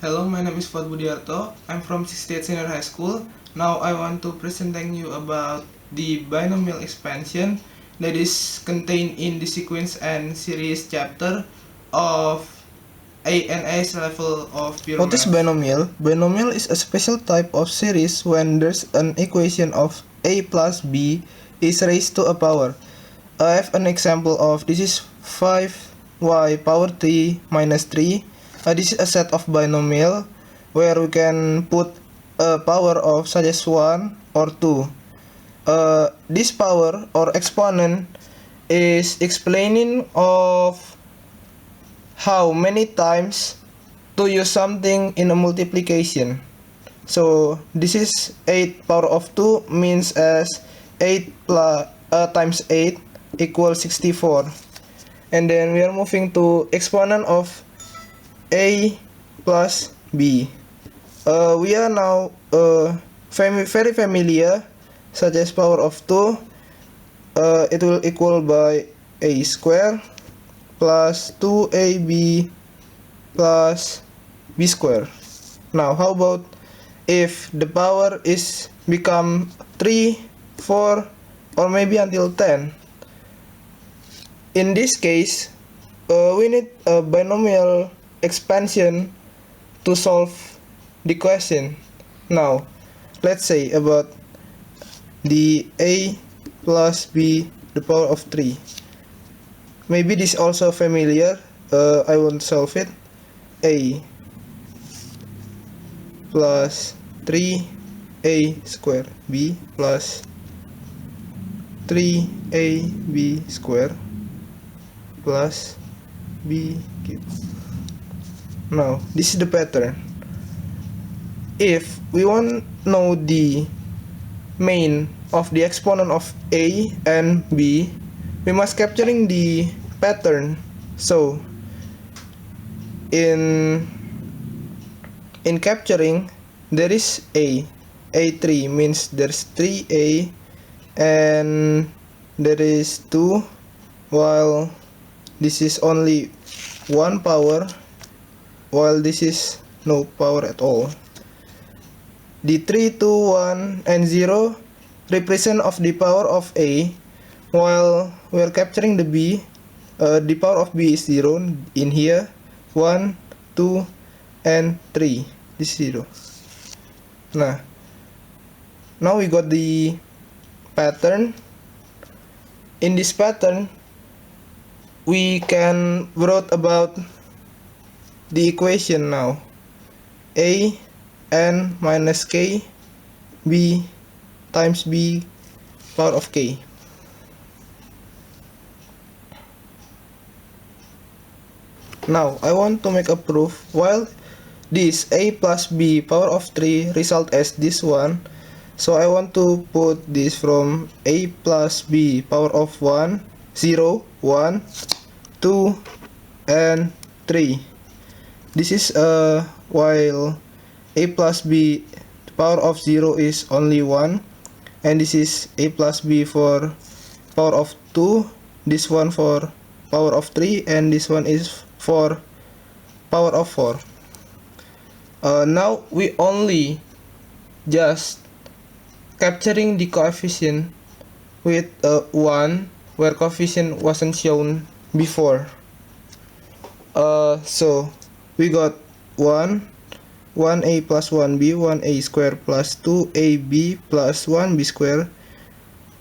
Hello, my name is Fuad Budiarto. I'm from 68 Senior High School. Now I want to presenting you about the binomial expansion that is contained in the sequence and series chapter of A and S level of pure What is math. binomial? Binomial is a special type of series when there's an equation of a plus b is raised to a power. I have an example of this is 5y power 3 minus 3. This is a set of binomial where we can put a power of such as 1 or 2. This power or exponent is explaining of how many times to use something in a multiplication. So this is 8 power of 2 means as 8 plus, times 8 equals 64. And then we are moving to exponent of a plus b. We are now very familiar, such as power of 2. It will equal by a square plus 2ab plus b square. Now how about if the power is become 3, 4 or maybe until 10? In this case, we need a binomial expansion to solve the question. Now, let's say about the a plus b the power of 3. Maybe this also familiar. I won't solve it. A plus 3a square b plus 3ab square plus b cube. Now this is the pattern. If we want to know the main of the exponent of a and b, we must capturing the pattern. So in capturing, there is a3 means there's 3a and there is 2, while this is only 1 power, while this is no power at all. The 3, 2, 1 and 0 represent of the power of a, while we are capturing the b, the power of b is 0 in here, 1, 2 and 3. This is 0. Now we got the pattern. In this pattern, we can write about the equation now. A n minus k b times b power of k. Now I want to make a proof. While this a plus b power of 3 result as this one, so I want to put this from a plus b power of 1, 0, 1, 2 and 3. This is while a plus b power of 0 is only 1, and this is a plus b for power of 2, this one for power of 3, and this one is for power of 4. Now we only just capturing the coefficient with 1 where coefficient wasn't shown before. So we got 1a plus 1b, 1a square plus 2ab plus 1b square,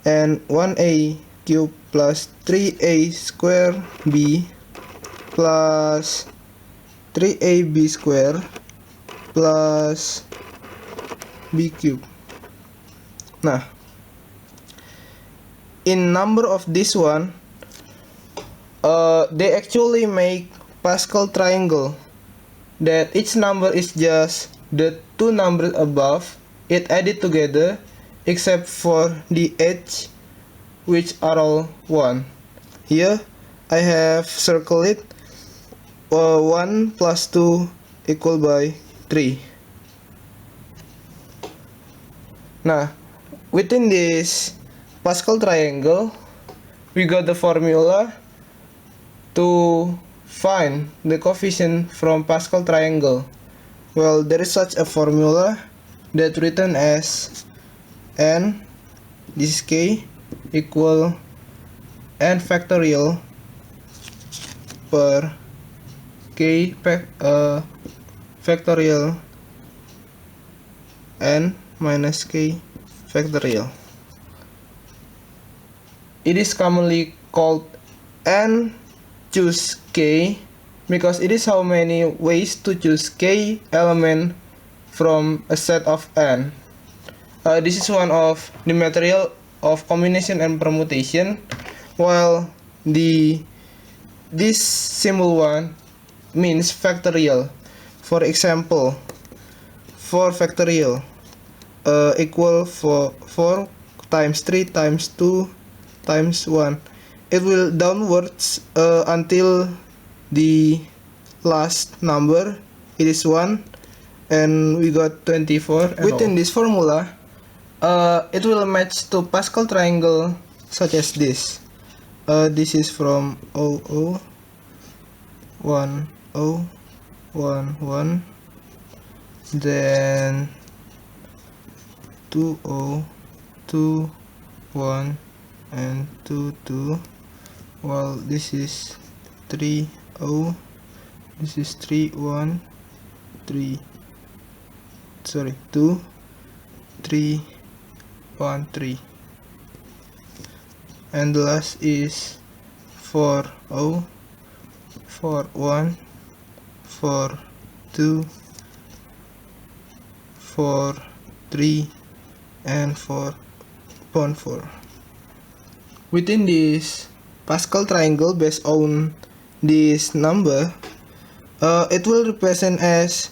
and 1a cube plus 3a square b plus 3ab square plus b cube. Nah, in number of this one, they actually make Pascal triangle, that each number is just the two numbers above it added together, except for the edge, which are all 1. Here I have circled it. 1 plus 2 equal by 3. Now within this Pascal triangle, we got the formula to find the coefficient from Pascal triangle, Well, there is such a formula that written as n, this is k, equal n factorial per k factorial n minus k factorial. It is commonly called n choose k because it is how many ways to choose k element from a set of n. This is one of the material of combination and permutation, while this symbol one means factorial. For example, 4 factorial equal 4 times 3 times 2 times 1. It will downwards until the last number, it is 1, and we got 24. Within this formula, it will match to Pascal triangle such as this. This is from 0, 1, 0, 1, 1, then 2, 0, 2, 1, and 2, 2, while this is 3, 0, this is 3, 1, 3, 2, 3, 1, 3, and the last is 4, 0, 4, 1, 4, 2, 4, 3, and 4, 4. Within this Pascal triangle based on this number, it will represent as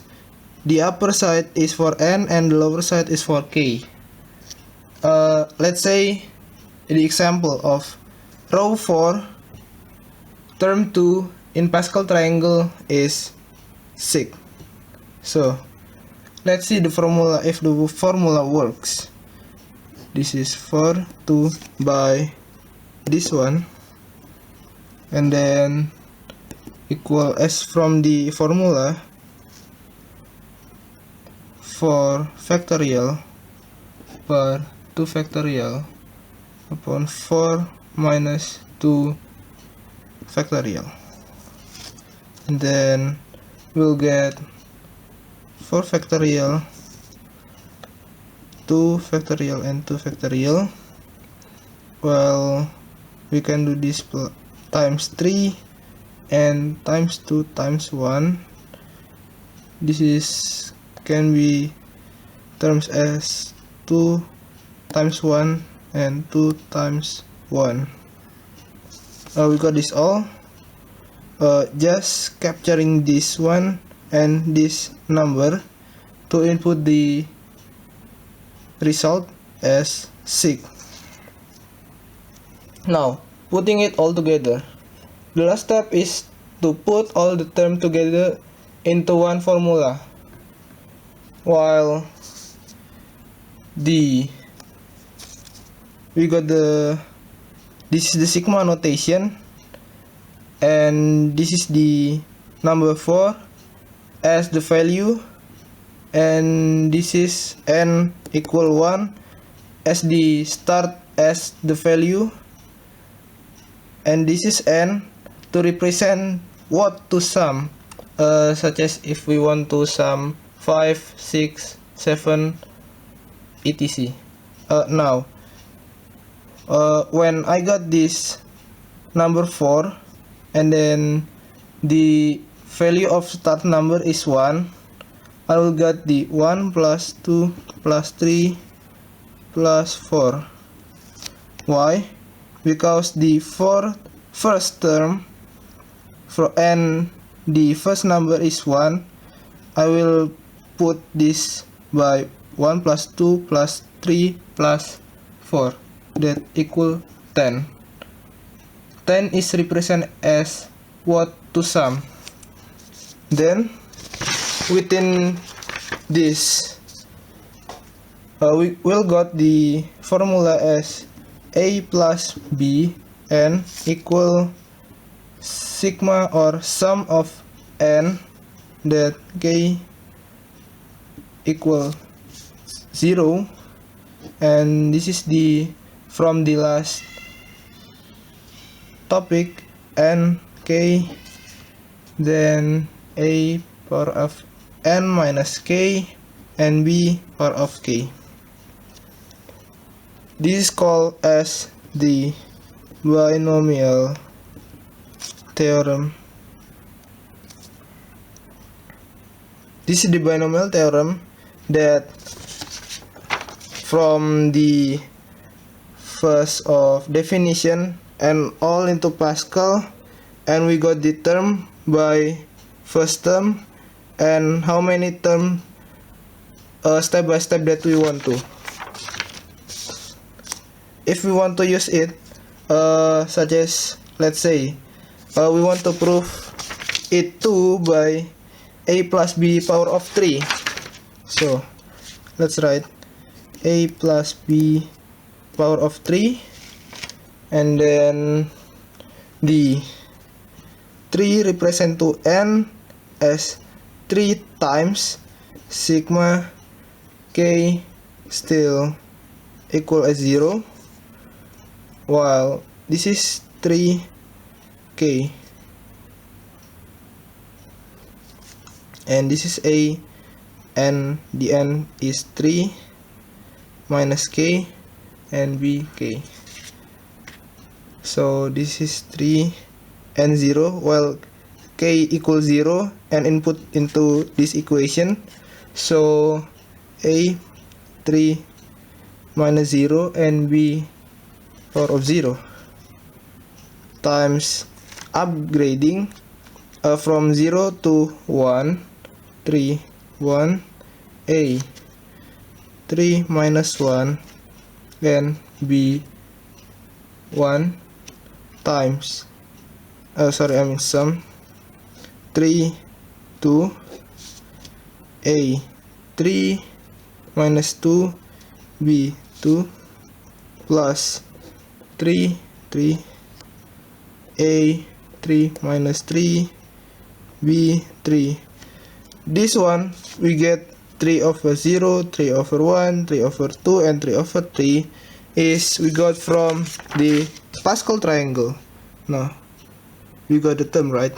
the upper side is for n and the lower side is for k. Let's say the example of row 4, term 2 in Pascal triangle is 6. So let's see the formula, if the formula works. This is 4, 2 by this one, and then equal as from the formula 4 factorial per 2 factorial upon 4 minus 2 factorial, and then we'll get 4 factorial, 2 factorial, and 2 factorial. Well, we can do this times 3 and times 2 times 1. This is can be terms as 2 times 1 and 2 times 1. We got this all. Just capturing this one and this number to input the result as 6. Now, putting it all together, the last step is to put all the terms together into one formula. While we got this is the sigma notation, and this is the number 4 as the value, and this is n equal 1 as the start as the value, and this is n to represent what to sum, such as if we want to sum 5, 6, 7, etc. Now, when I got this number 4 and then the value of start number is 1, I will get the 1 plus 2 plus 3 plus 4. Why? Because the first term and the first number is 1, I will put this by 1 plus 2 plus 3 plus 4, that equal 10. 10 is represented as what to sum. Then within this, we will got the formula as a plus b n equal sigma or sum of n, that k equal 0, and this is the from the last topic, n k, then a power of n minus k, and b power of k. This is called as the binomial theorem. This is the binomial theorem that from the first of definition and all into Pascal, and we got the term by first term and how many term step by step that we want to. If we want to use it, such as let's say we want to prove it 2 by a plus b power of 3. So let's write a plus b power of 3, and then the 3 represent to n as 3 times sigma k still equal as 0, while this is 3k, and this is a, and the n is 3 minus k and bk. So this is 3 and 0, while k equals 0 and input into this equation. So a 3 minus 0 and b power of 0 times upgrading from 0 to 1, 3, 1, a 3 minus 1 and b 1 times sum 3, 2, a 3 minus 2 b 2 plus 3, 3, a 3 minus 3 b 3. This one we get 3 over 0, 3 over 1, 3 over 2, and 3 over 3 is we got from the Pascal triangle. No, we got the term, right?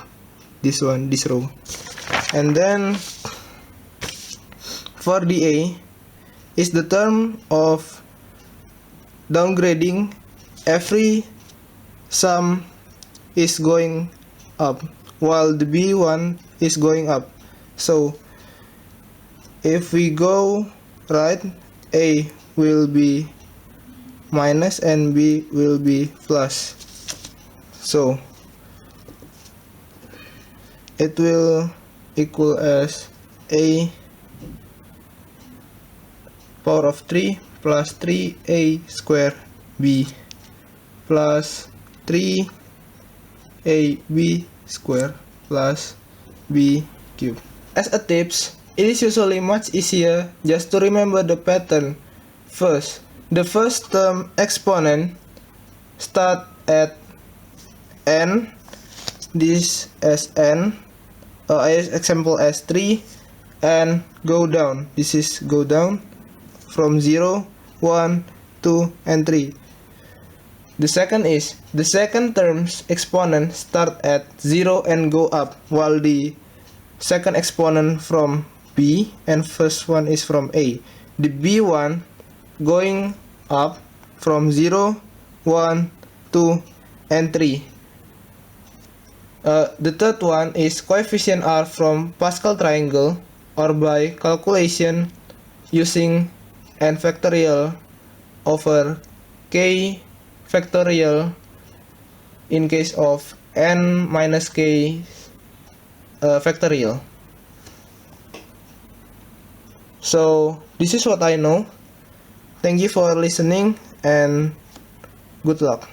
This one, this row. And then for the a is the term of downgrading. Every sum is going up while the b1 is going up. So if we go right, a will be minus and b will be plus. So it will equal as a power of 3 plus 3a square b plus 3ab square plus b cube. As a tips, it is usually much easier just to remember the pattern. First, the first term exponent start at n, this as n, example as 3, and go down. This is go down from 0, 1, 2, and 3. The second is the second term's exponent start at 0 and go up, while the second exponent from b and first one is from a. The b1 going up from 0, 1, 2, and 3. The third one is coefficient are from Pascal triangle or by calculation using n factorial over k factorial in case of n minus k factorial. So this is what I know. Thank you for listening and good luck.